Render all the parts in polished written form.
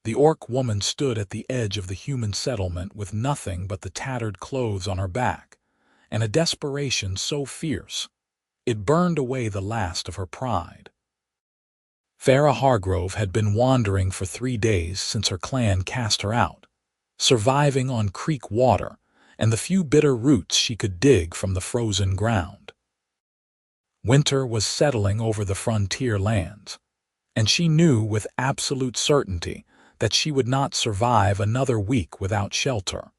The orc woman stood at the edge of the human settlement with nothing but the tattered clothes on her back, and a desperation so fierce it burned away the last of her pride. Farah Hargrove had been wandering for 3 days since her clan cast her out, surviving on creek water and the few bitter roots she could dig from the frozen ground. Winter was settling over the frontier lands, and she knew with absolute certainty that she would not survive another week without shelter.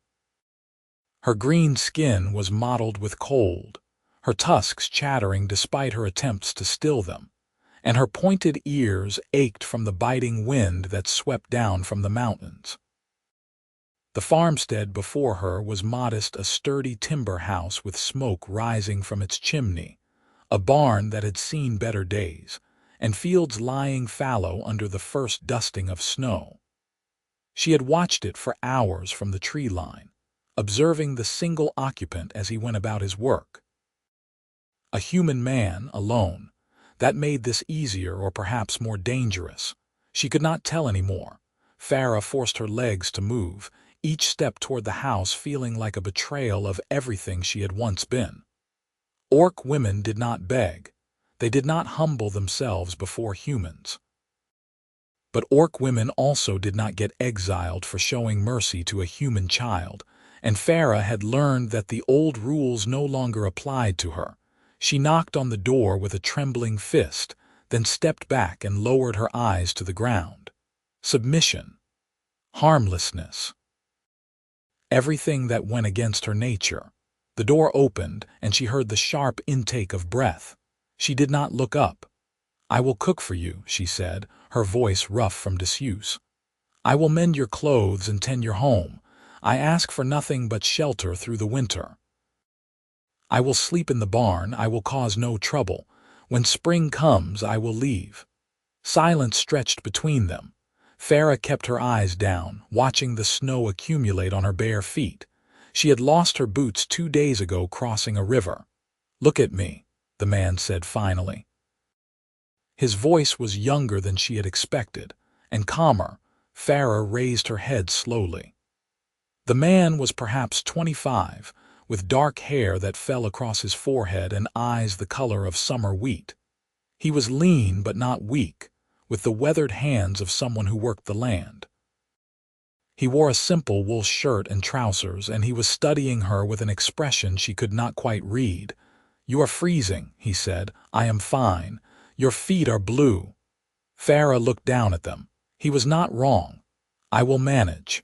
Her green skin was mottled with cold, her tusks chattering despite her attempts to still them, and her pointed ears ached from the biting wind that swept down from the mountains. The farmstead before her was modest, a sturdy timber house with smoke rising from its chimney, a barn that had seen better days, and fields lying fallow under the first dusting of snow. She had watched it for hours from the tree line, observing the single occupant as he went about his work. A human man, alone. That made this easier or perhaps more dangerous. She could not tell any more. Farah forced her legs to move, each step toward the house feeling like a betrayal of everything she had once been. Orc women did not beg. They did not humble themselves before humans. But orc women also did not get exiled for showing mercy to a human child, and Farah had learned that the old rules no longer applied to her. She knocked on the door with a trembling fist, then stepped back and lowered her eyes to the ground. Submission. Harmlessness. Everything that went against her nature. The door opened, and she heard the sharp intake of breath. She did not look up. "I will cook for you," she said, her voice rough from disuse. "I will mend your clothes and tend your home. I ask for nothing but shelter through the winter. I will sleep in the barn, I will cause no trouble. When spring comes, I will leave." Silence stretched between them. Farah kept her eyes down, watching the snow accumulate on her bare feet. She had lost her boots 2 days ago crossing a river. "Look at me," the man said finally. His voice was younger than she had expected, and calmer. Farah raised her head slowly. The man was perhaps 25, with dark hair that fell across his forehead and eyes the color of summer wheat. He was lean but not weak, with the weathered hands of someone who worked the land. He wore a simple wool shirt and trousers, and he was studying her with an expression she could not quite read. "You are freezing," he said. "I am fine. Your feet are blue." Farah looked down at them. He was not wrong. "I will manage."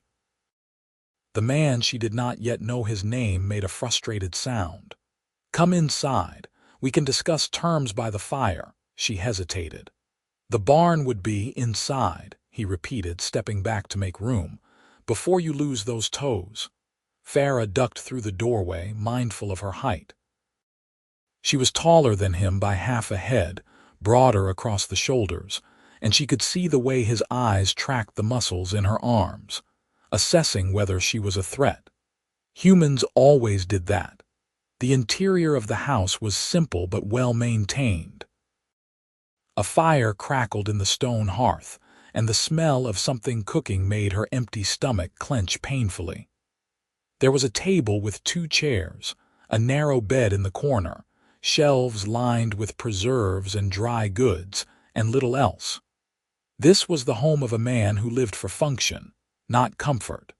The man, she did not yet know his name, made a frustrated sound. "Come inside. We can discuss terms by the fire." She hesitated. "The barn would be inside," he repeated, stepping back to make room. "Before you lose those toes." Farah ducked through the doorway, mindful of her height. She was taller than him by half a head, broader across the shoulders, and she could see the way his eyes tracked the muscles in her arms, assessing whether she was a threat. Humans always did that. The interior of the house was simple but well maintained. A fire crackled in the stone hearth, and the smell of something cooking made her empty stomach clench painfully. There was a table with 2 chairs, a narrow bed in the corner, shelves lined with preserves and dry goods, and little else. This was the home of a man who lived for function, not comfort.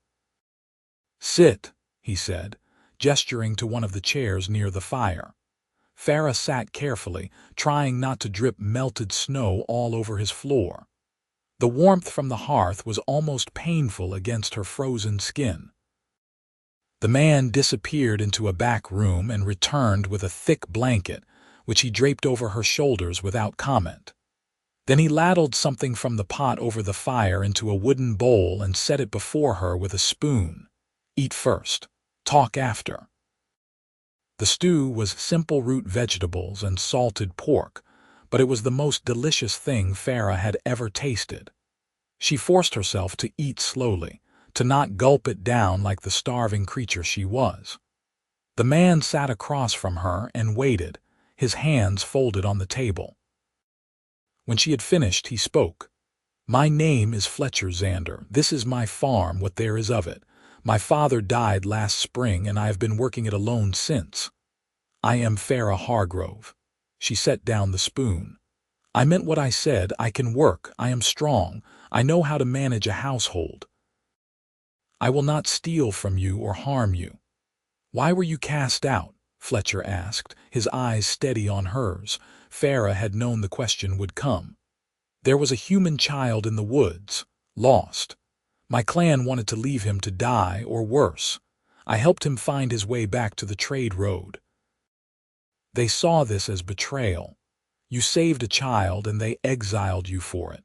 "Sit," he said, gesturing to one of the chairs near the fire. Farah sat carefully, trying not to drip melted snow all over his floor. The warmth from the hearth was almost painful against her frozen skin. The man disappeared into a back room and returned with a thick blanket, which he draped over her shoulders without comment. Then he ladled something from the pot over the fire into a wooden bowl and set it before her with a spoon. "Eat first. Talk after." The stew was simple root vegetables and salted pork, but it was the most delicious thing Farah had ever tasted. She forced herself to eat slowly, to not gulp it down like the starving creature she was. The man sat across from her and waited, his hands folded on the table. When she had finished, he spoke. My name is Fletcher Xander. This is my farm, what there is of it. My father died last spring, and I have been working it alone since. I am Farah Hargrove. She set down the spoon. I meant what I said. I can work. I am strong. I know how to manage a household. I will not steal from you or harm you. Why were you cast out? Fletcher asked, his eyes steady on hers. Farah had known the question would come. There was a human child in the woods, lost. My clan wanted to leave him to die, or worse. I helped him find his way back to the trade road. They saw this as betrayal. You saved a child and they exiled you for it.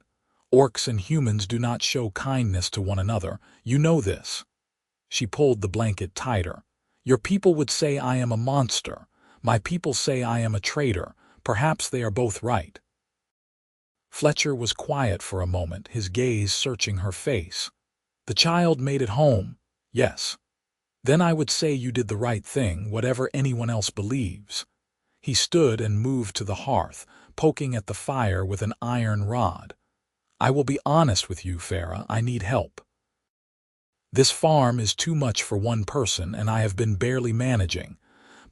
Orcs and humans do not show kindness to one another. You know this. She pulled the blanket tighter. Your people would say I am a monster. My people say I am a traitor. Perhaps they are both right. Fletcher was quiet for a moment, his gaze searching her face. The child made it home. Yes. Then I would say you did the right thing, whatever anyone else believes. He stood and moved to the hearth, poking at the fire with an iron rod. I will be honest with you, Farah. I need help. This farm is too much for one person, and I have been barely managing.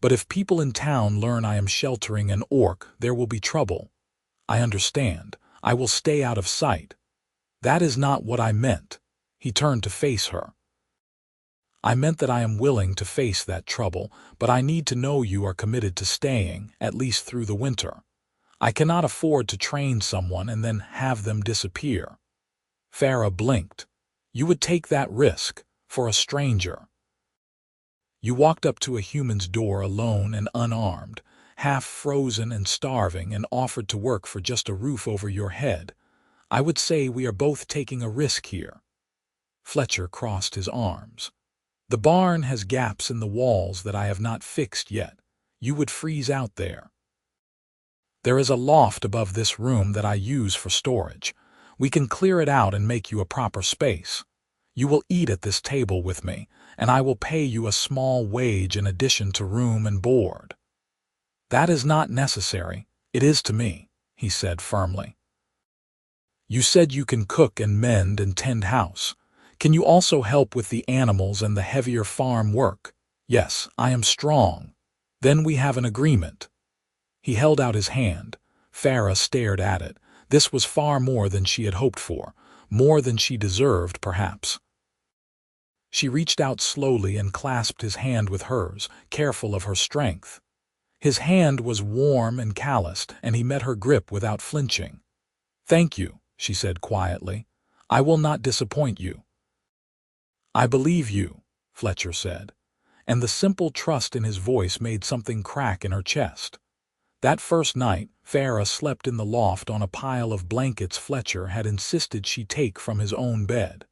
But if people in town learn I am sheltering an orc, there will be trouble. I understand. I will stay out of sight. That is not what I meant. He turned to face her. I meant that I am willing to face that trouble, but I need to know you are committed to staying, at least through the winter. I cannot afford to train someone and then have them disappear. Farah blinked. You would take that risk, for a stranger. You walked up to a human's door alone and unarmed, half frozen and starving, and offered to work for just a roof over your head. I would say we are both taking a risk here. Fletcher crossed his arms. The barn has gaps in the walls that I have not fixed yet. You would freeze out there. There is a loft above this room that I use for storage. We can clear it out and make you a proper space. You will eat at this table with me, and I will pay you a small wage in addition to room and board. That is not necessary. It is to me, he said firmly. You said you can cook and mend and tend house. Can you also help with the animals and the heavier farm work? Yes, I am strong. Then we have an agreement. He held out his hand. Farah stared at it. This was far more than she had hoped for, more than she deserved, perhaps. She reached out slowly and clasped his hand with hers, careful of her strength. His hand was warm and calloused, and he met her grip without flinching. Thank you, she said quietly. I will not disappoint you. I believe you, Fletcher said, and the simple trust in his voice made something crack in her chest. That first night, Farah slept in the loft on a pile of blankets Fletcher had insisted she take from his own bed.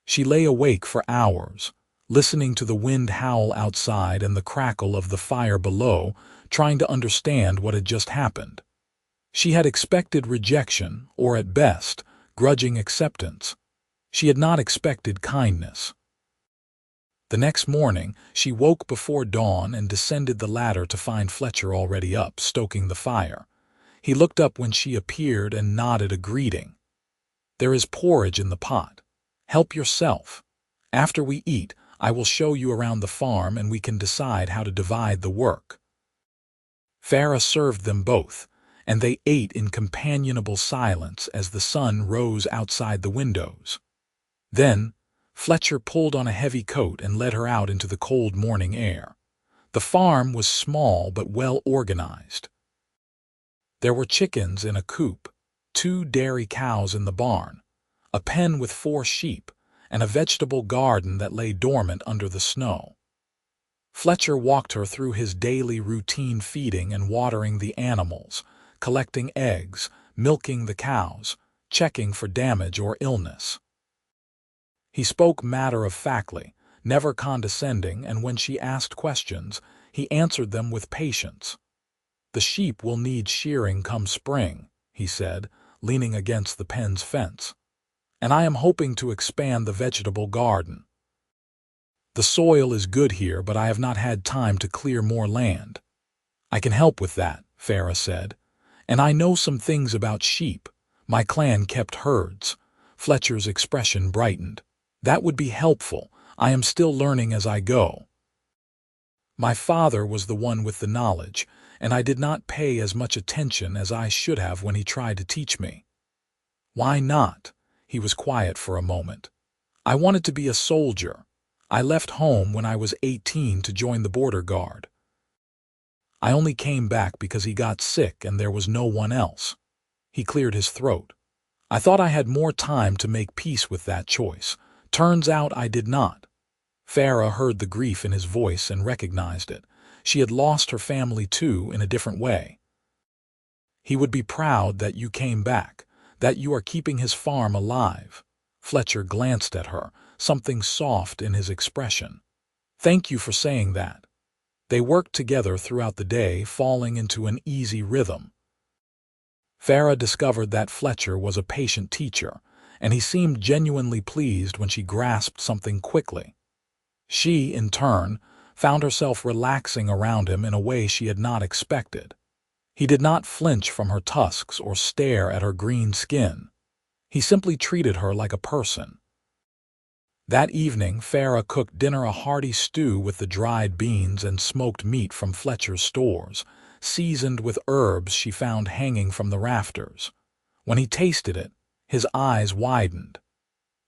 She lay awake for hours, listening to the wind howl outside and the crackle of the fire below, trying to understand what had just happened. She had expected rejection, or at best, grudging acceptance. She had not expected kindness. The next morning, she woke before dawn and descended the ladder to find Fletcher already up, stoking the fire. He looked up when she appeared and nodded a greeting. There is porridge in the pot. Help yourself. After we eat, I will show you around the farm and we can decide how to divide the work. Farah served them both, and they ate in companionable silence as the sun rose outside the windows. Then, Fletcher pulled on a heavy coat and led her out into the cold morning air. The farm was small but well organized. There were chickens in a coop, 2 dairy cows in the barn, a pen with 4 sheep, and a vegetable garden that lay dormant under the snow. Fletcher walked her through his daily routine, feeding and watering the animals, collecting eggs, milking the cows, checking for damage or illness. He spoke matter-of-factly, never condescending, and when she asked questions, he answered them with patience. The sheep will need shearing come spring, he said, leaning against the pen's fence. And I am hoping to expand the vegetable garden. The soil is good here, but I have not had time to clear more land. I can help with that, Farah said. And I know some things about sheep, My clan kept herds. Fletcher's expression brightened. That would be helpful. I am still learning as I go. My father was the one with the knowledge, and I did not pay as much attention as I should have when he tried to teach me. Why not? He was quiet for a moment. I wanted to be a soldier. I left home when I was 18 to join the border guard. I only came back because he got sick and there was no one else. He cleared his throat. I thought I had more time to make peace with that choice. Turns out I did not. Farah heard the grief in his voice and recognized it. She had lost her family too, in a different way. He would be proud that you came back, that you are keeping his farm alive. Fletcher glanced at her, something soft in his expression. Thank you for saying that. They worked together throughout the day, falling into an easy rhythm. Farah discovered that Fletcher was a patient teacher, and he seemed genuinely pleased when she grasped something quickly. She, in turn, found herself relaxing around him in a way she had not expected. He did not flinch from her tusks or stare at her green skin. He simply treated her like a person. That evening, Farah cooked dinner, a hearty stew with the dried beans and smoked meat from Fletcher's stores, seasoned with herbs she found hanging from the rafters. When he tasted it, his eyes widened.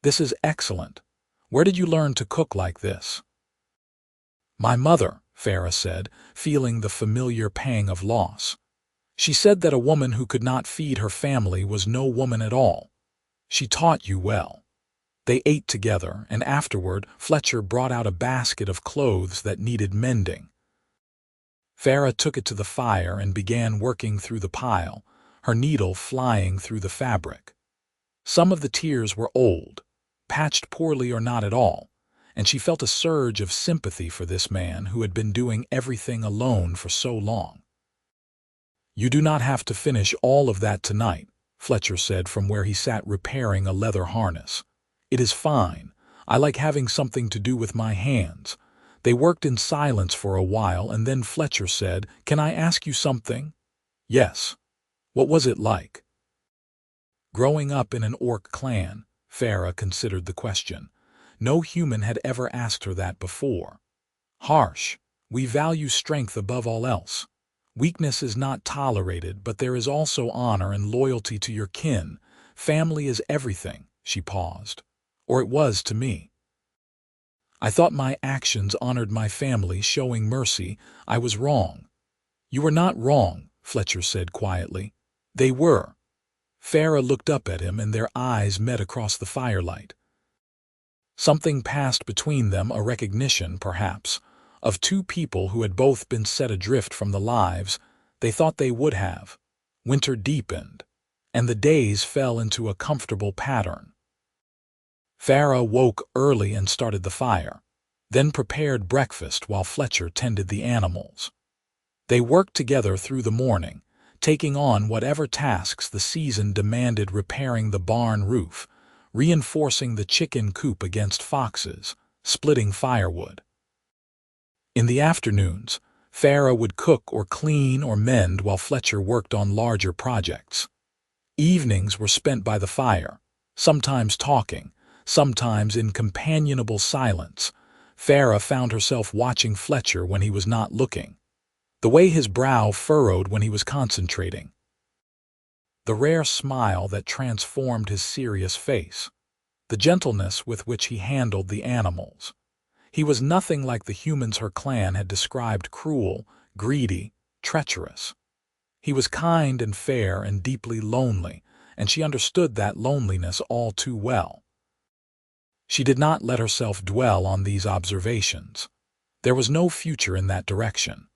This is excellent. Where did you learn to cook like this? My mother, Farah said, feeling the familiar pang of loss. She said that a woman who could not feed her family was no woman at all. She taught you well. They ate together, and afterward, Fletcher brought out a basket of clothes that needed mending. Farah took it to the fire and began working through the pile, her needle flying through the fabric. Some of the tiers were old, patched poorly or not at all, and she felt a surge of sympathy for this man who had been doing everything alone for so long. You do not have to finish all of that tonight, Fletcher said from where he sat repairing a leather harness. It is fine. I like having something to do with my hands. They worked in silence for a while, and then Fletcher said, "Can I ask you something?" Yes. What was it like? Growing up in an orc clan, Farah considered the question. No human had ever asked her that before. Harsh. We value strength above all else. Weakness is not tolerated, but there is also honor and loyalty to your kin. Family is everything, she paused. Or it was to me. I thought my actions honored my family, showing mercy. I was wrong. You were not wrong, Fletcher said quietly. They were. Farah looked up at him and their eyes met across the firelight. Something passed between them, a recognition, perhaps, of two people who had both been set adrift from the lives they thought they would have. Winter deepened, and the days fell into a comfortable pattern. Farah woke early and started the fire, then prepared breakfast while Fletcher tended the animals. They worked together through the morning, taking on whatever tasks the season demanded, repairing the barn roof, reinforcing the chicken coop against foxes, splitting firewood. In the afternoons, Farah would cook or clean or mend while Fletcher worked on larger projects. Evenings were spent by the fire, sometimes talking, sometimes in companionable silence. Farah found herself watching Fletcher when he was not looking, the way his brow furrowed when he was concentrating, the rare smile that transformed his serious face, the gentleness with which he handled the animals. He was nothing like the humans her clan had described: cruel, greedy, treacherous. He was kind and fair and deeply lonely, and she understood that loneliness all too well. She did not let herself dwell on these observations. There was no future in that direction.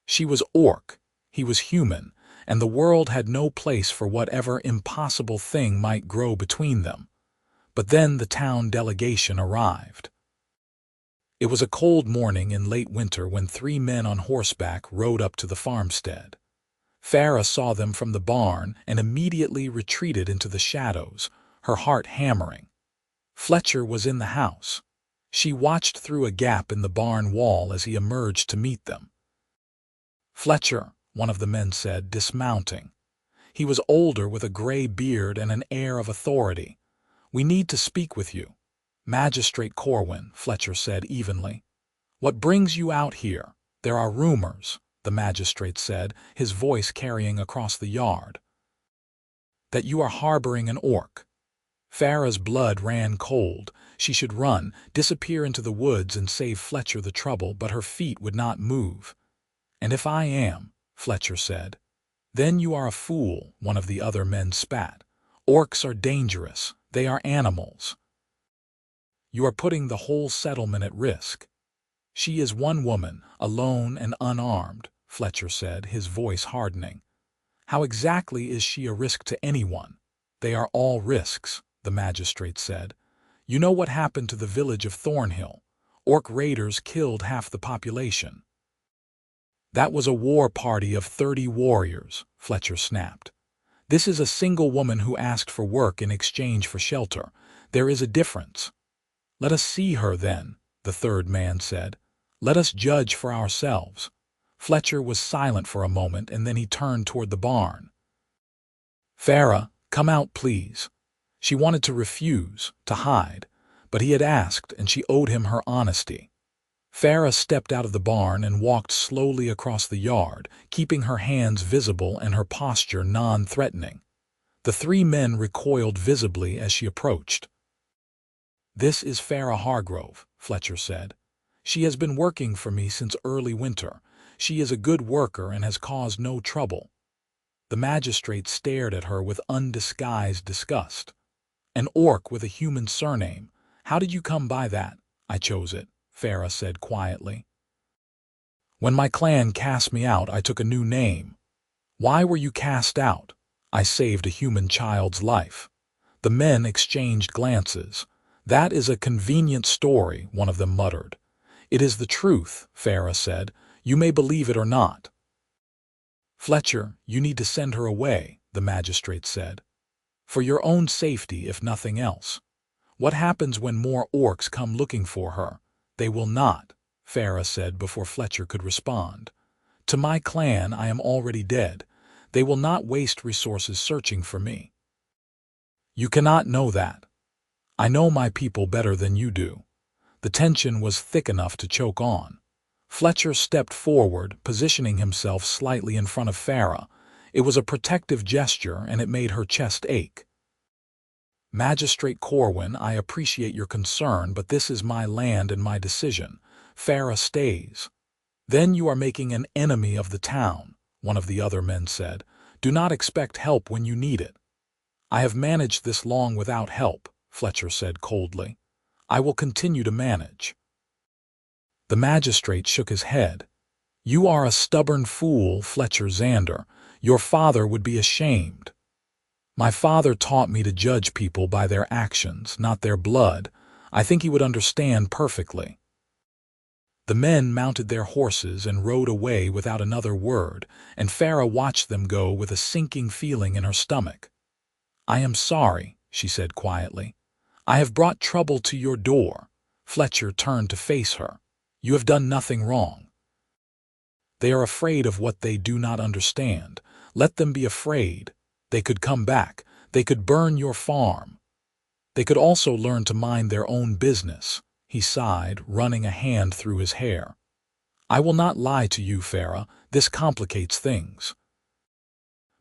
She was orc, he was human, and the world had no place for whatever impossible thing might grow between them. But then the town delegation arrived. It was a cold morning in late winter when 3 men on horseback rode up to the farmstead. Farah saw them from the barn and immediately retreated into the shadows, her heart hammering. Fletcher was in the house. She watched through a gap in the barn wall as he emerged to meet them. "Fletcher," one of the men said, dismounting. He was older with a gray beard and an air of authority. "We need to speak with you." "Magistrate Corwin," Fletcher said evenly. "What brings you out here?" "There are rumors," the magistrate said, his voice carrying across the yard, "that you are harboring an orc." Farah's blood ran cold. She should run, disappear into the woods and save Fletcher the trouble, but her feet would not move. "And if I am," Fletcher said. "Then you are a fool," one of the other men spat. "Orcs are dangerous. They are animals. You are putting the whole settlement at risk." "She is one woman, alone and unarmed," Fletcher said, his voice hardening. "How exactly is she a risk to anyone?" "They are all risks," the magistrate said. "You know what happened to the village of Thornhill. Orc raiders killed half the population." "That was a war party of 30 warriors," Fletcher snapped. "This is a single woman who asked for work in exchange for shelter. There is a difference." "Let us see her, then," the third man said. "Let us judge for ourselves." Fletcher was silent for a moment, and then he turned toward the barn. "Farah, come out, please." She wanted to refuse, to hide, but he had asked, and she owed him her honesty. Farah stepped out of the barn and walked slowly across the yard, keeping her hands visible and her posture non-threatening. The 3 men recoiled visibly as she approached. "This is Farah Hargrove," Fletcher said. "She has been working for me since early winter. She is a good worker and has caused no trouble." The magistrate stared at her with undisguised disgust. "An orc with a human surname. How did you come by that?" "I chose it," Farah said quietly. "When my clan cast me out, I took a new name." "Why were you cast out?" "I saved a human child's life." The men exchanged glances. "That is a convenient story," one of them muttered. "It is the truth," Farah said. "You may believe it or not." "Fletcher, you need to send her away," the magistrate said. "For your own safety, if nothing else." "What happens when more orcs come looking for her?" "They will not," Farah said before Fletcher could respond. "To my clan, I am already dead. They will not waste resources searching for me." "You cannot know that." "I know my people better than you do." The tension was thick enough to choke on. Fletcher stepped forward, positioning himself slightly in front of Farah. It was a protective gesture, and it made her chest ache. "Magistrate Corwin, I appreciate your concern, but this is my land and my decision." Farah stays. "Then you are making an enemy of the town," one of the other men said. "Do not expect help when you need it." "I have managed this long without help," Fletcher said coldly. "I will continue to manage." The magistrate shook his head. "You are a stubborn fool, Fletcher Xander. Your father would be ashamed." "My father taught me to judge people by their actions, not their blood. I think he would understand perfectly." The men mounted their horses and rode away without another word, and Farah watched them go with a sinking feeling in her stomach. "I am sorry," she said quietly. "I have brought trouble to your door." Fletcher turned to face her. "You have done nothing wrong." "They are afraid of what they do not understand. Let them be afraid. They could come back. They could burn your farm. They could also learn to mind their own business." He sighed, running a hand through his hair. "I will not lie to you, Farah. This complicates things.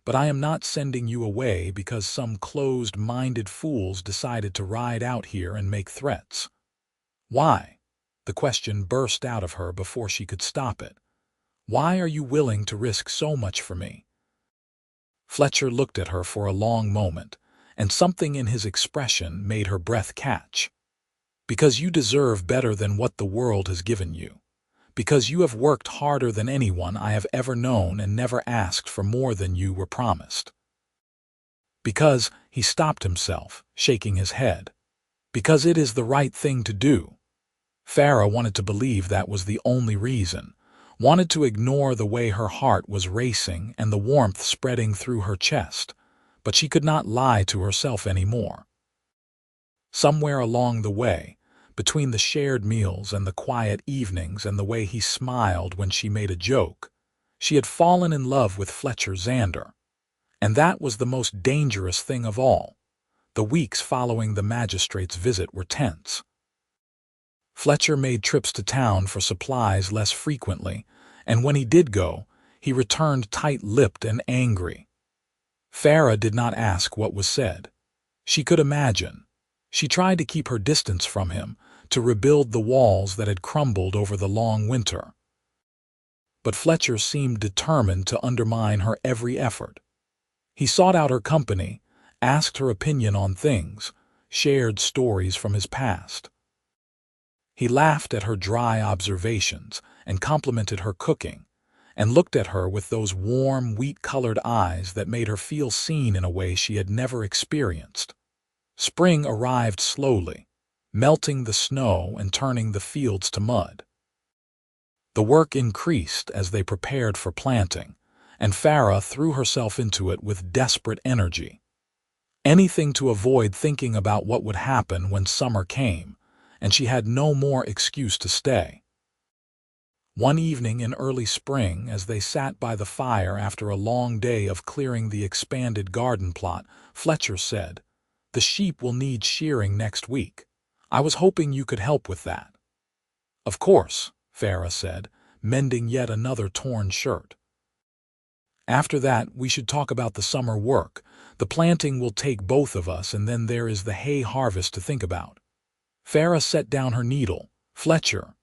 But I am not sending you away because some closed-minded fools decided to ride out here and make threats." "Why?" The question burst out of her before she could stop it. "Why are you willing to risk so much for me?" Fletcher looked at her for a long moment, and something in his expression made her breath catch. "Because you deserve better than what the world has given you. Because you have worked harder than anyone I have ever known and never asked for more than you were promised. Because," he stopped himself, shaking his head, "because it is the right thing to do." Farah wanted to believe that was the only reason, wanted to ignore the way her heart was racing and the warmth spreading through her chest, but she could not lie to herself anymore. Somewhere along the way, between the shared meals and the quiet evenings and the way he smiled when she made a joke, she had fallen in love with Fletcher Xander. And that was the most dangerous thing of all. The weeks following the magistrate's visit were tense. Fletcher made trips to town for supplies less frequently, and when he did go, he returned tight-lipped and angry. Farah did not ask what was said. She could imagine. She tried to keep her distance from him, to rebuild the walls that had crumbled over the long winter. But Fletcher seemed determined to undermine her every effort. He sought out her company, asked her opinion on things, shared stories from his past. He laughed at her dry observations and complimented her cooking, and looked at her with those warm, wheat-colored eyes that made her feel seen in a way she had never experienced. Spring arrived slowly, melting the snow and turning the fields to mud. The work increased as they prepared for planting, and Farah threw herself into it with desperate energy. Anything to avoid thinking about what would happen when summer came, and she had no more excuse to stay. One evening in early spring, as they sat by the fire after a long day of clearing the expanded garden plot, Fletcher said, "The sheep will need shearing next week. I was hoping you could help with that." "Of course," Farah said, mending yet another torn shirt. "After that, we should talk about the summer work. The planting will take both of us, and then there is the hay harvest to think about." Farah set down her needle. "Fletcher."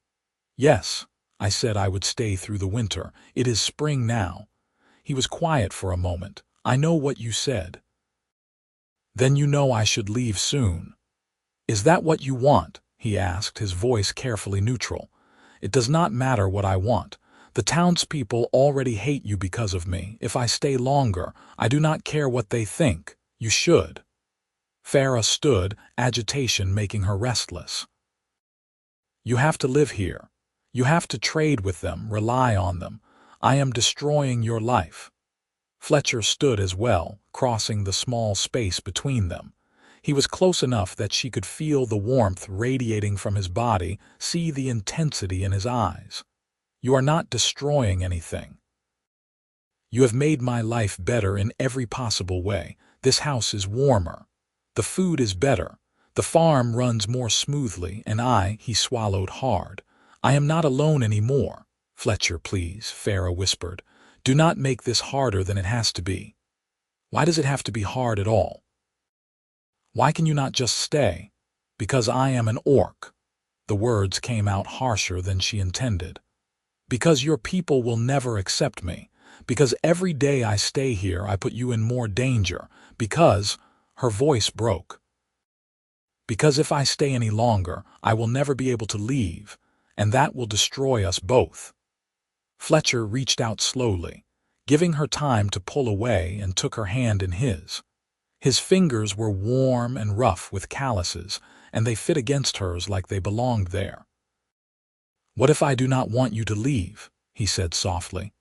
"Yes, I said I would stay through the winter. It is spring now." He was quiet for a moment. "I know what you said." "Then you know I should leave soon." "Is that what you want?" he asked, his voice carefully neutral. "It does not matter what I want. The townspeople already hate you because of me. If I stay longer, I do not care what they think. You should." Farah stood, agitation making her restless. "You have to live here. You have to trade with them, rely on them. I am destroying your life." Fletcher stood as well, crossing the small space between them. He was close enough that she could feel the warmth radiating from his body, see the intensity in his eyes. "You are not destroying anything. You have made my life better in every possible way. This house is warmer. The food is better. The farm runs more smoothly, and he swallowed hard. I am not alone anymore." "Fletcher, please," Farah whispered. "Do not make this harder than it has to be." "Why does it have to be hard at all? Why can you not just stay?" "Because I am an orc." The words came out harsher than she intended. "Because your people will never accept me. Because every day I stay here I put you in more danger. Because—" her voice broke. "Because if I stay any longer, I will never be able to leave, and that will destroy us both." Fletcher reached out slowly, giving her time to pull away, and took her hand in his. His fingers were warm and rough with calluses, and they fit against hers like they belonged there. "What if I do not want you to leave?" he said softly.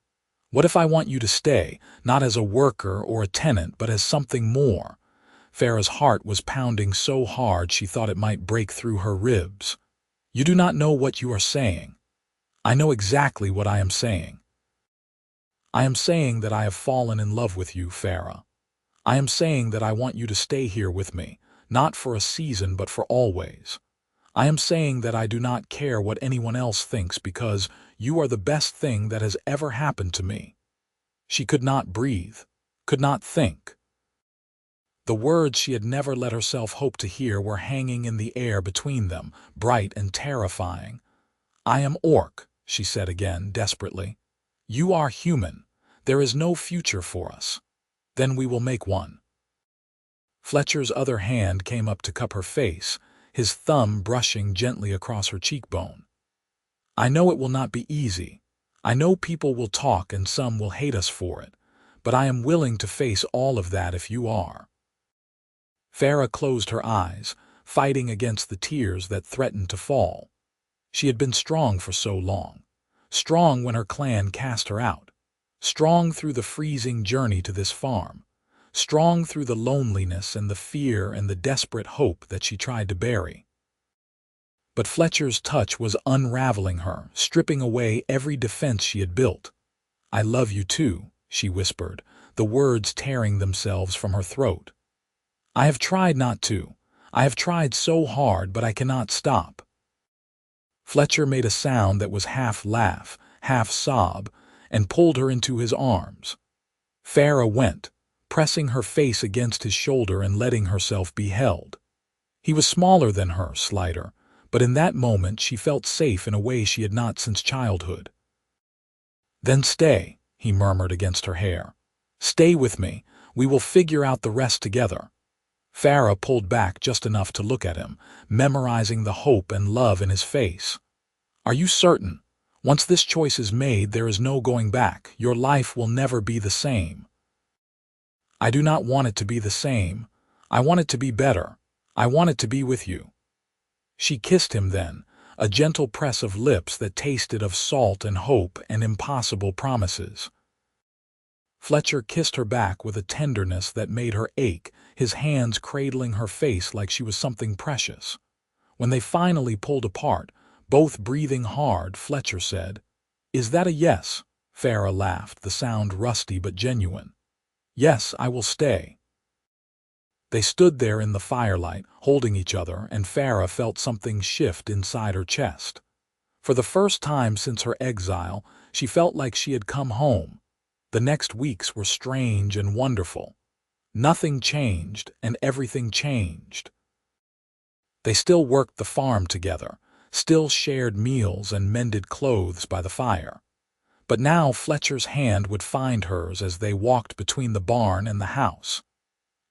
"What if I want you to stay, not as a worker or a tenant, but as something more?" Farah's heart was pounding so hard she thought it might break through her ribs. "You do not know what you are saying." "I know exactly what I am saying. I am saying that I have fallen in love with you, Farah. I am saying that I want you to stay here with me, not for a season but for always. I am saying that I do not care what anyone else thinks because you are the best thing that has ever happened to me." She could not breathe, could not think. The words she had never let herself hope to hear were hanging in the air between them, bright and terrifying. "I am orc," she said again, desperately. "You are human. There is no future for us. Then we will make one." Fletcher's other hand came up to cup her face, his thumb brushing gently across her cheekbone. "I know it will not be easy. I know people will talk and some will hate us for it, but I am willing to face all of that if you are." Farah closed her eyes, fighting against the tears that threatened to fall. She had been strong for so long. Strong when her clan cast her out. Strong through the freezing journey to this farm. Strong through the loneliness and the fear and the desperate hope that she tried to bury. But Fletcher's touch was unraveling her, stripping away every defense she had built. "I love you too," she whispered, the words tearing themselves from her throat. "I have tried not to. I have tried so hard, but I cannot stop." Fletcher made a sound that was half laugh, half sob, and pulled her into his arms. Farah went, pressing her face against his shoulder and letting herself be held. He was smaller than her, slighter, but in that moment she felt safe in a way she had not since childhood. "Then stay," he murmured against her hair. "Stay with me. We will figure out the rest together." Farah pulled back just enough to look at him, memorizing the hope and love in his face. "Are you certain? Once this choice is made, there is no going back. Your life will never be the same." "I do not want it to be the same. I want it to be better. I want it to be with you." She kissed him then, a gentle press of lips that tasted of salt and hope and impossible promises. Fletcher kissed her back with a tenderness that made her ache, his hands cradling her face like she was something precious. When they finally pulled apart, both breathing hard, Fletcher said, "Is that a yes?" Farah laughed, the sound rusty but genuine. "Yes, I will stay." They stood there in the firelight, holding each other, and Farah felt something shift inside her chest. For the first time since her exile, she felt like she had come home. The next weeks were strange and wonderful. Nothing changed, and everything changed. They still worked the farm together, still shared meals and mended clothes by the fire. But now Fletcher's hand would find hers as they walked between the barn and the house.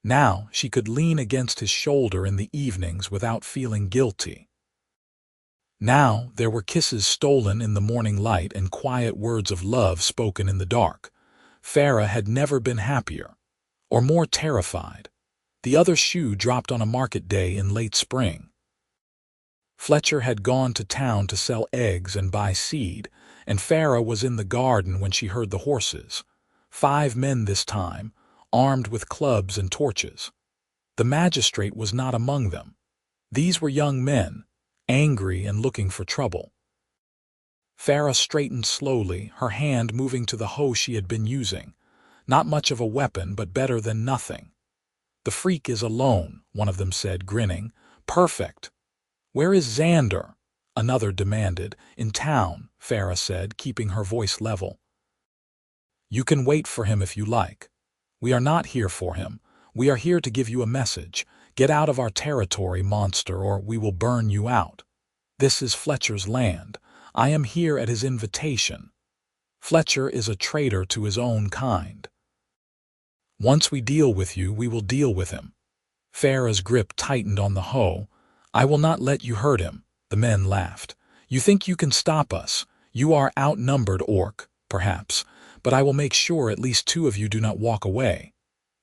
Now she could lean against his shoulder in the evenings without feeling guilty. Now there were kisses stolen in the morning light and quiet words of love spoken in the dark. Farah had never been happier, or more terrified. The other shoe dropped on a market day in late spring. Fletcher had gone to town to sell eggs and buy seed, and Farah was in the garden when she heard the horses. 5 men this time, armed with clubs and torches. The magistrate was not among them. These were young men, angry and looking for trouble. Farah straightened slowly, her hand moving to the hoe she had been using. Not much of a weapon, but better than nothing. "The freak is alone," one of them said, grinning. "Perfect." "Where is Xander?" another demanded. "In town," Farah said, keeping her voice level. "You can wait for him if you like. We are not here for him. We are here to give you a message. Get out of our territory, monster, or we will burn you out. This is Fletcher's land. I am here at his invitation. Fletcher is a traitor to his own kind. Once we deal with you, we will deal with him." Farah's grip tightened on the hoe. "I will not let you hurt him," the men laughed. "You think you can stop us. You are outnumbered, orc, perhaps, but I will make sure at least 2 of you do not walk away."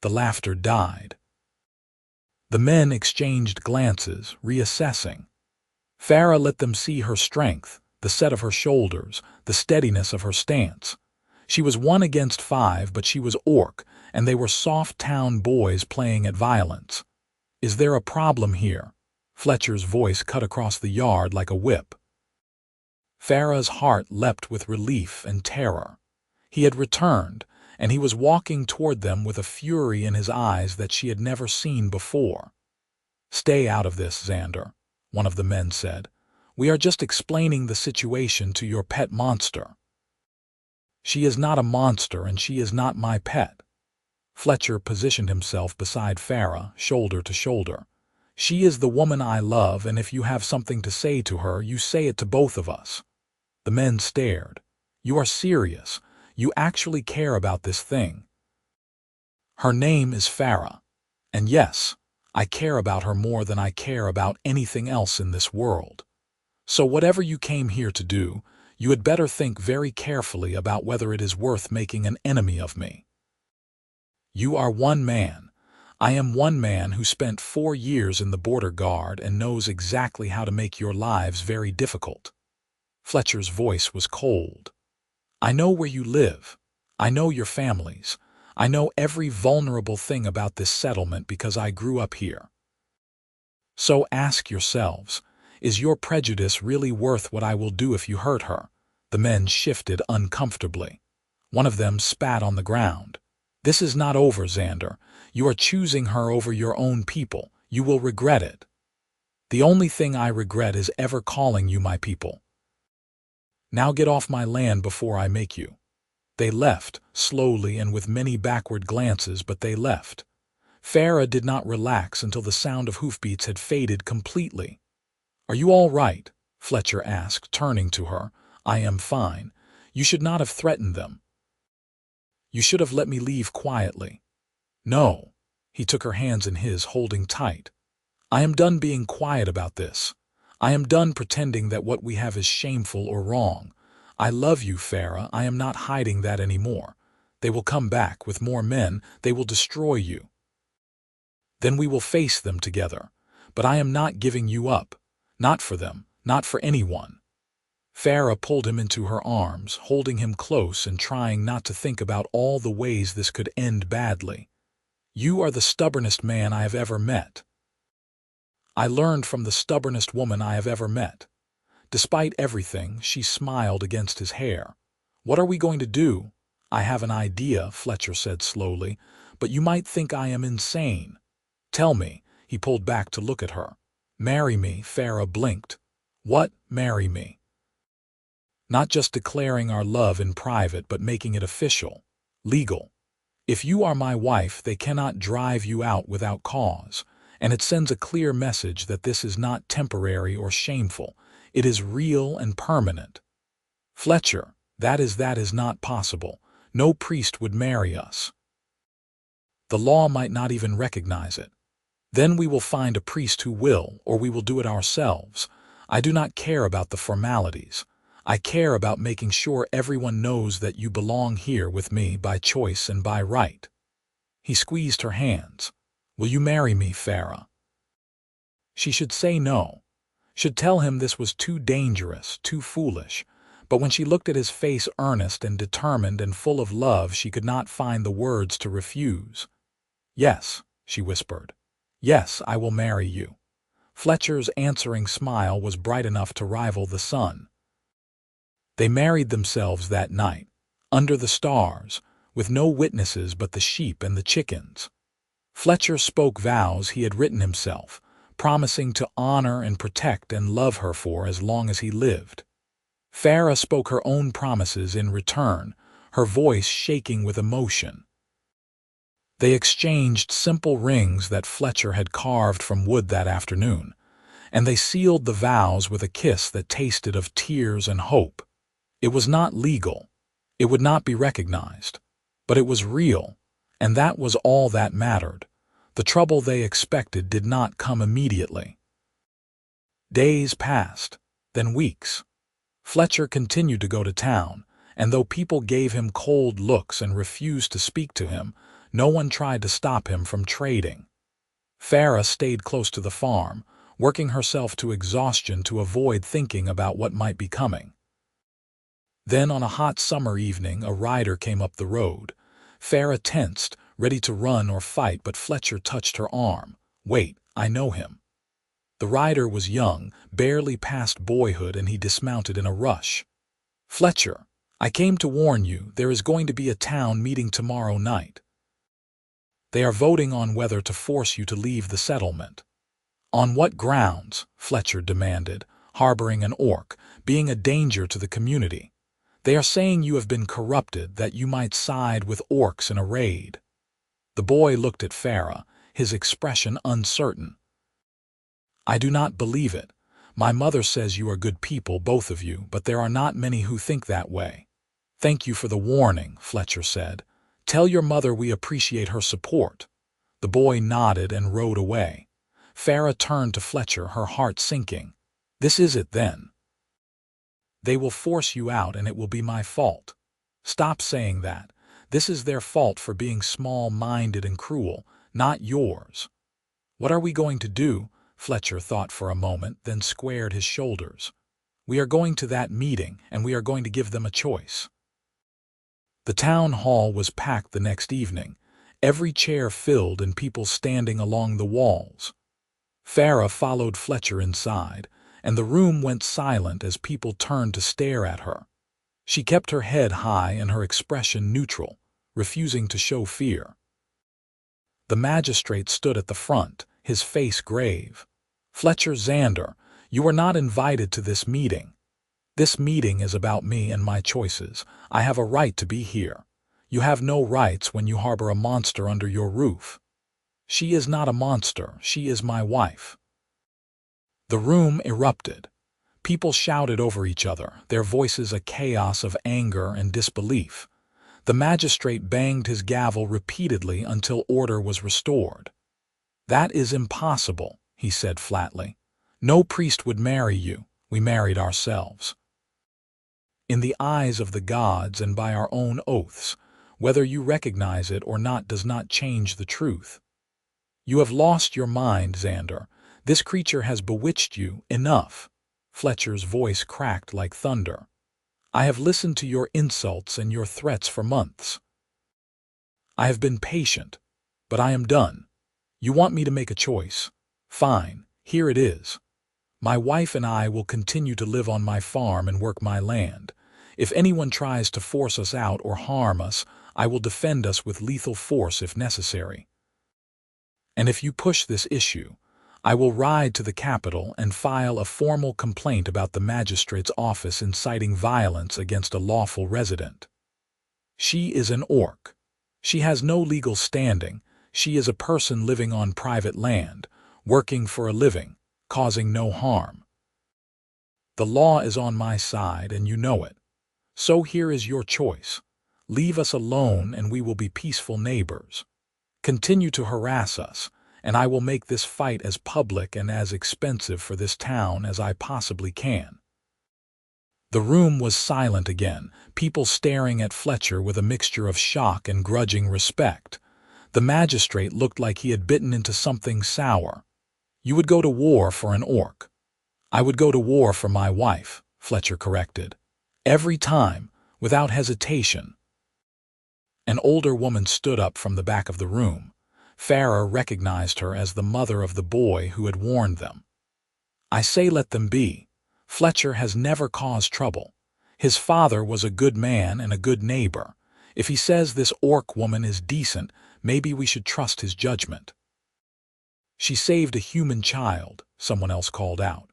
The laughter died. The men exchanged glances, reassessing. Farah let them see her strength, the set of her shoulders, the steadiness of her stance. She was 1 against 5, but she was orc, and they were soft town boys playing at violence. "Is there a problem here?" Fletcher's voice cut across the yard like a whip. Farah's heart leapt with relief and terror. He had returned, and he was walking toward them with a fury in his eyes that she had never seen before. "Stay out of this, Xander," one of the men said. "We are just explaining the situation to your pet monster." "She is not a monster, and she is not my pet." Fletcher positioned himself beside Farah, shoulder to shoulder. "She is the woman I love, and if you have something to say to her, you say it to both of us." The men stared. "You are serious. You actually care about this thing." "Her name is Farah. And yes, I care about her more than I care about anything else in this world. So whatever you came here to do, you had better think very carefully about whether it is worth making an enemy of me. You are one man. I am one man who spent 4 years in the border guard and knows exactly how to make your lives very difficult." Fletcher's voice was cold. "I know where you live. I know your families. I know every vulnerable thing about this settlement because I grew up here. So ask yourselves, is your prejudice really worth what I will do if you hurt her?" The men shifted uncomfortably. One of them spat on the ground. This is not over, Xander. You are choosing her over your own people. You will regret it. The only thing I regret is ever calling you my people. Now get off my land before I make you. They left, slowly and with many backward glances, but they left. Farah did not relax until the sound of hoofbeats had faded completely. "Are you all right?" Fletcher asked, turning to her. "I am fine. You should not have threatened them. You should have let me leave quietly." "No." He took her hands in his, holding tight. "I am done being quiet about this. I am done pretending that what we have is shameful or wrong. I love you, Farah. I am not hiding that anymore. They will come back with more men. They will destroy you. Then we will face them together. But I am not giving you up. Not for them. Not for anyone." Farah pulled him into her arms, holding him close and trying not to think about all the ways this could end badly. "You are the stubbornest man I have ever met. I learned from the stubbornest woman I have ever met." Despite everything, she smiled against his hair. "What are we going to do?" "I have an idea," Fletcher said slowly, "but you might think I am insane." "Tell me." He pulled back to look at her. "Marry me," Farah blinked. "What? Marry me?" "Not just declaring our love in private, but making it official, legal. If you are my wife, they cannot drive you out without cause, and it sends a clear message that this is not temporary or shameful. It is real and permanent." "Fletcher, that is not possible. No priest would marry us. The law might not even recognize it. Then we will find a priest who will, or we will do it ourselves. I do not care about the formalities. I care about making sure everyone knows that you belong here with me by choice and by right." He squeezed her hands. "Will you marry me, Farah?" She should say no. Should tell him this was too dangerous, too foolish. But when she looked at his face, earnest and determined and full of love, she could not find the words to refuse. "Yes," she whispered. "Yes, I will marry you." Fletcher's answering smile was bright enough to rival the sun. They married themselves that night, under the stars, with no witnesses but the sheep and the chickens. Fletcher spoke vows he had written himself, promising to honor and protect and love her for as long as he lived. Farah spoke her own promises in return, her voice shaking with emotion. They exchanged simple rings that Fletcher had carved from wood that afternoon, and they sealed the vows with a kiss that tasted of tears and hope. It was not legal. It would not be recognized. But it was real, and that was all that mattered. The trouble they expected did not come immediately. Days passed, then weeks. Fletcher continued to go to town, and though people gave him cold looks and refused to speak to him, no one tried to stop him from trading. Farah stayed close to the farm, working herself to exhaustion to avoid thinking about what might be coming. Then on a hot summer evening, a rider came up the road. Farah tensed, ready to run or fight, but Fletcher touched her arm. "Wait, I know him." The rider was young, barely past boyhood, and he dismounted in a rush. "Fletcher, I came to warn you, there is going to be a town meeting tomorrow night. They are voting on whether to force you to leave the settlement." "On what grounds?" Fletcher demanded, harboring an orc, being a danger to the community. "They are saying you have been corrupted, that you might side with orcs in a raid." The boy looked at Farah, his expression uncertain. "I do not believe it. My mother says you are good people, both of you, but there are not many who think that way." "Thank you for the warning," Fletcher said. "Tell your mother we appreciate her support." The boy nodded and rode away. Farah turned to Fletcher, her heart sinking. "This is it then. They will force you out and it will be my fault." "Stop saying that. This is their fault for being small-minded and cruel, not yours." "What are we going to do?" Fletcher thought for a moment, then squared his shoulders. "We are going to that meeting, and we are going to give them a choice." The town hall was packed the next evening, every chair filled and people standing along the walls. Farah followed Fletcher inside, and the room went silent as people turned to stare at her. She kept her head high and her expression neutral, refusing to show fear. The magistrate stood at the front, his face grave. "Fletcher Xander, you are not invited to this meeting. This meeting is about me and my choices. I have a right to be here. You have no rights when you harbor a monster under your roof." "She is not a monster. She is my wife." The room erupted. People shouted over each other, their voices a chaos of anger and disbelief. The magistrate banged his gavel repeatedly until order was restored. "That is impossible," he said flatly. "No priest would marry you. We married ourselves. In the eyes of the gods and by our own oaths, whether you recognize it or not does not change the truth. You have lost your mind, Xander. This creature has bewitched you. Enough." Fletcher's voice cracked like thunder. "I have listened to your insults and your threats for months. I have been patient, but I am done. You want me to make a choice? Fine, here it is. My wife and I will continue to live on my farm and work my land. If anyone tries to force us out or harm us, I will defend us with lethal force if necessary. And if you push this issue, I will ride to the Capitol and file a formal complaint about the magistrate's office inciting violence against a lawful resident. She is an orc. She has no legal standing. She is a person living on private land, working for a living, causing no harm. The law is on my side, and you know it. So here is your choice. Leave us alone and we will be peaceful neighbors. Continue to harass us, and I will make this fight as public and as expensive for this town as I possibly can." The room was silent again, people staring at Fletcher with a mixture of shock and grudging respect. The magistrate looked like he had bitten into something sour. "You would go to war for an orc." "I would go to war for my wife," Fletcher corrected. "Every time, without hesitation." An older woman stood up from the back of the room. Farah recognized her as the mother of the boy who had warned them. "I say let them be. Fletcher has never caused trouble. His father was a good man and a good neighbor. If he says this orc woman is decent, maybe we should trust his judgment." "She saved a human child," someone else called out.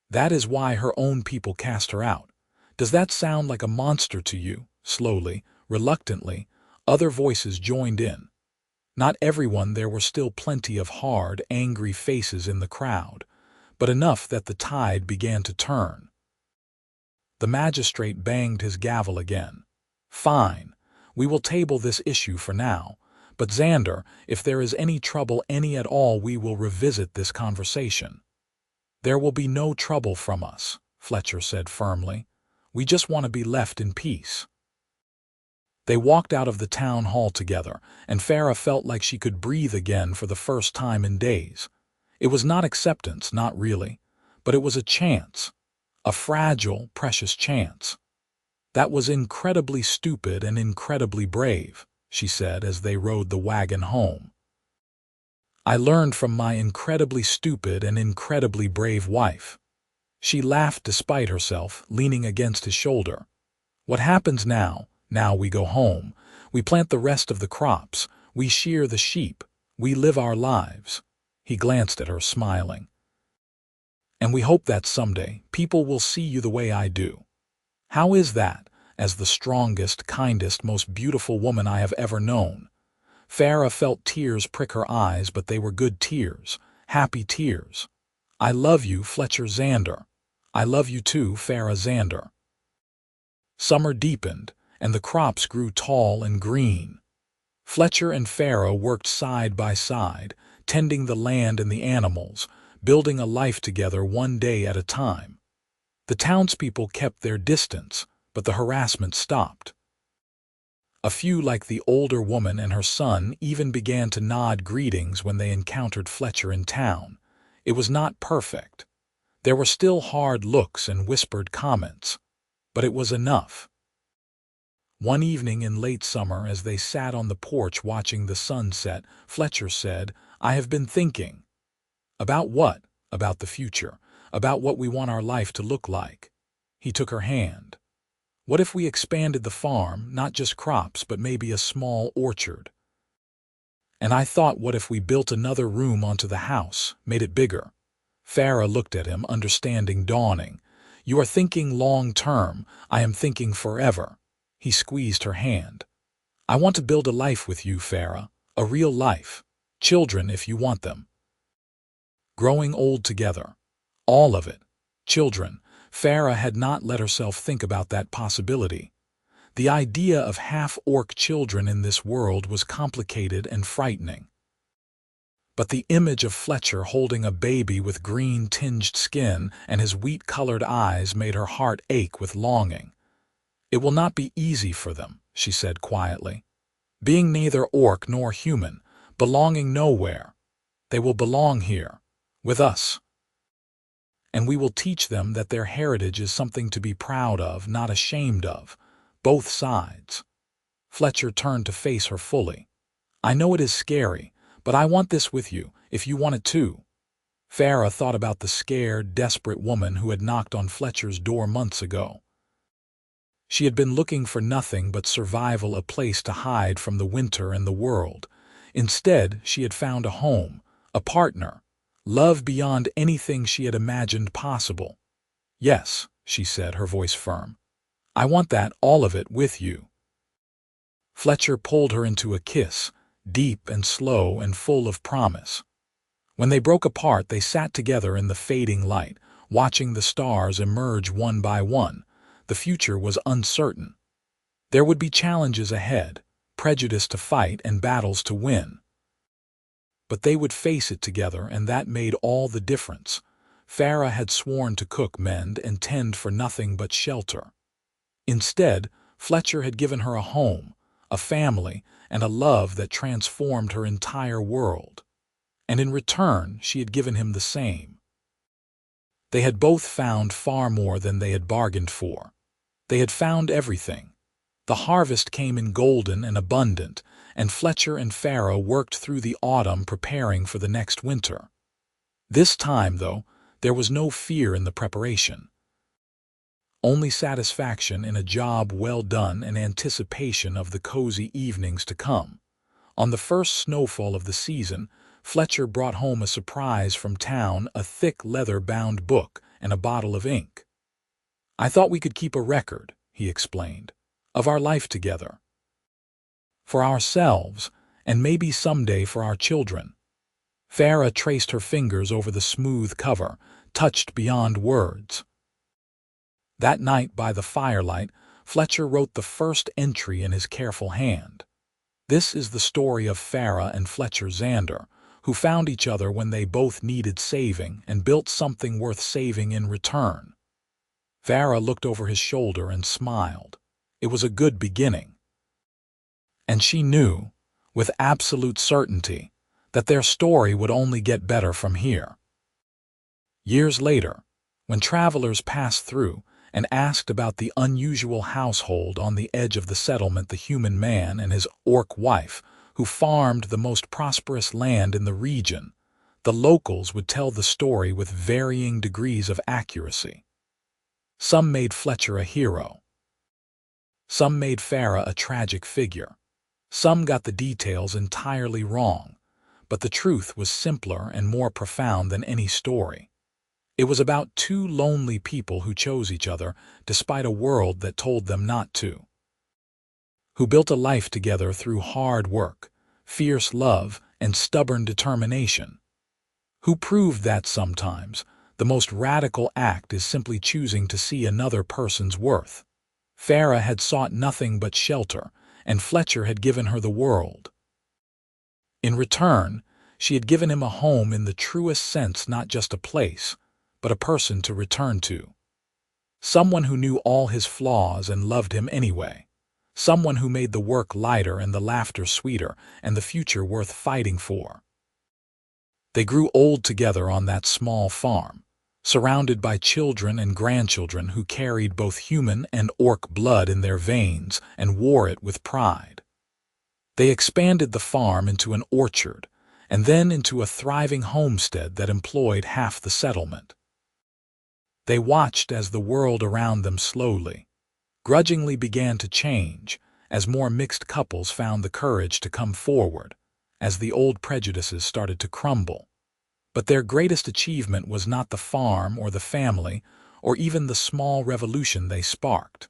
"That is why her own people cast her out. Does that sound like a monster to you?" Slowly, reluctantly, other voices joined in. Not everyone, there were still plenty of hard, angry faces in the crowd, but enough that the tide began to turn. The magistrate banged his gavel again. "Fine, we will table this issue for now, but Xander, if there is any trouble, any at all, we will revisit this conversation." "There will be no trouble from us," Fletcher said firmly. "We just want to be left in peace." They walked out of the town hall together, and Farah felt like she could breathe again for the first time in days. It was not acceptance, not really, but it was a chance, a fragile, precious chance. "That was incredibly stupid and incredibly brave," she said as they rode the wagon home. "I learned from my incredibly stupid and incredibly brave wife." She laughed despite herself, leaning against his shoulder. "What happens now? Now we go home. We plant the rest of the crops. We shear the sheep. We live our lives." He glanced at her, smiling. "And we hope that someday people will see you the way I do." "How is that? As the strongest, kindest, most beautiful woman I have ever known." Farah felt tears prick her eyes, but they were good tears, happy tears. "I love you, Fletcher Xander. I love you too, Farah Xander." Summer deepened, and the crops grew tall and green. Fletcher and Farah worked side by side, tending the land and the animals, building a life together one day at a time. The townspeople kept their distance, but the harassment stopped. A few, like the older woman and her son, even began to nod greetings when they encountered Fletcher in town. It was not perfect. There were still hard looks and whispered comments, but it was enough. One evening in late summer, as they sat on the porch watching the sun set, Fletcher said, "I have been thinking." "About what?" "About the future, about what we want our life to look like." He took her hand. What if we expanded the farm, not just crops, but maybe a small orchard? And I thought, what if we built another room onto the house, made it bigger? Farah looked at him, understanding dawning. You are thinking long-term. I am thinking forever. He squeezed her hand. I want to build a life with you, Farah. A real life. Children, if you want them. Growing old together. All of it. Children. Farah had not let herself think about that possibility. The idea of half-orc children in this world was complicated and frightening. But the image of Fletcher holding a baby with green-tinged skin and his wheat-colored eyes made her heart ache with longing. It will not be easy for them, she said quietly. Being neither orc nor human, belonging nowhere. They will belong here, with us. And we will teach them that their heritage is something to be proud of, not ashamed of. Both sides. Fletcher turned to face her fully. I know it is scary, but I want this with you, if you want it too. Farah thought about the scared, desperate woman who had knocked on Fletcher's door months ago. She had been looking for nothing but survival, a place to hide from the winter and the world. Instead, she had found a home, a partner, love beyond anything she had imagined possible. Yes, she said, her voice firm. I want that, all of it, with you. Fletcher pulled her into a kiss, deep and slow and full of promise. When they broke apart, they sat together in the fading light, watching the stars emerge one by one. The future was uncertain. There would be challenges ahead, prejudice to fight and battles to win. But they would face it together, and that made all the difference. Farah had sworn to cook, mend, and tend for nothing but shelter. Instead, Fletcher had given her a home, a family, and a love that transformed her entire world. And in return, she had given him the same. They had both found far more than they had bargained for. They had found everything. The harvest came in golden and abundant, and Fletcher and Farah worked through the autumn preparing for the next winter. This time, though, there was no fear in the preparation. Only satisfaction in a job well done and anticipation of the cozy evenings to come. On the first snowfall of the season, Fletcher brought home a surprise from town, a thick leather-bound book and a bottle of ink. I thought we could keep a record, he explained, of our life together. For ourselves, and maybe someday for our children. Farah traced her fingers over the smooth cover, touched beyond words. That night by the firelight, Fletcher wrote the first entry in his careful hand. This is the story of Farah and Fletcher Xander, who found each other when they both needed saving and built something worth saving in return. Farah looked over his shoulder and smiled. It was a good beginning. And she knew, with absolute certainty, that their story would only get better from here. Years later, when travelers passed through and asked about the unusual household on the edge of the settlement, the human man and his orc wife, who farmed the most prosperous land in the region, the locals would tell the story with varying degrees of accuracy. Some made Fletcher a hero. Some made Farah a tragic figure. Some got the details entirely wrong, but the truth was simpler and more profound than any story. It was about two lonely people who chose each other despite a world that told them not to. Who built a life together through hard work, fierce love, and stubborn determination. Who proved that sometimes the most radical act is simply choosing to see another person's worth. Farah had sought nothing but shelter, and Fletcher had given her the world. In return, she had given him a home in the truest sense, not just a place, but a person to return to. Someone who knew all his flaws and loved him anyway. Someone who made the work lighter and the laughter sweeter and the future worth fighting for. They grew old together on that small farm, surrounded by children and grandchildren who carried both human and orc blood in their veins and wore it with pride. They expanded the farm into an orchard, and then into a thriving homestead that employed half the settlement. They watched as the world around them slowly grudgingly began to change as more mixed couples found the courage to come forward, as the old prejudices started to crumble. But their greatest achievement was not the farm or the family or even the small revolution they sparked.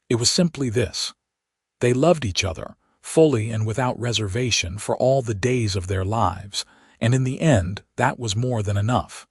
It was simply this: they loved each other, fully and without reservation, for all the days of their lives, and in the end, that was more than enough.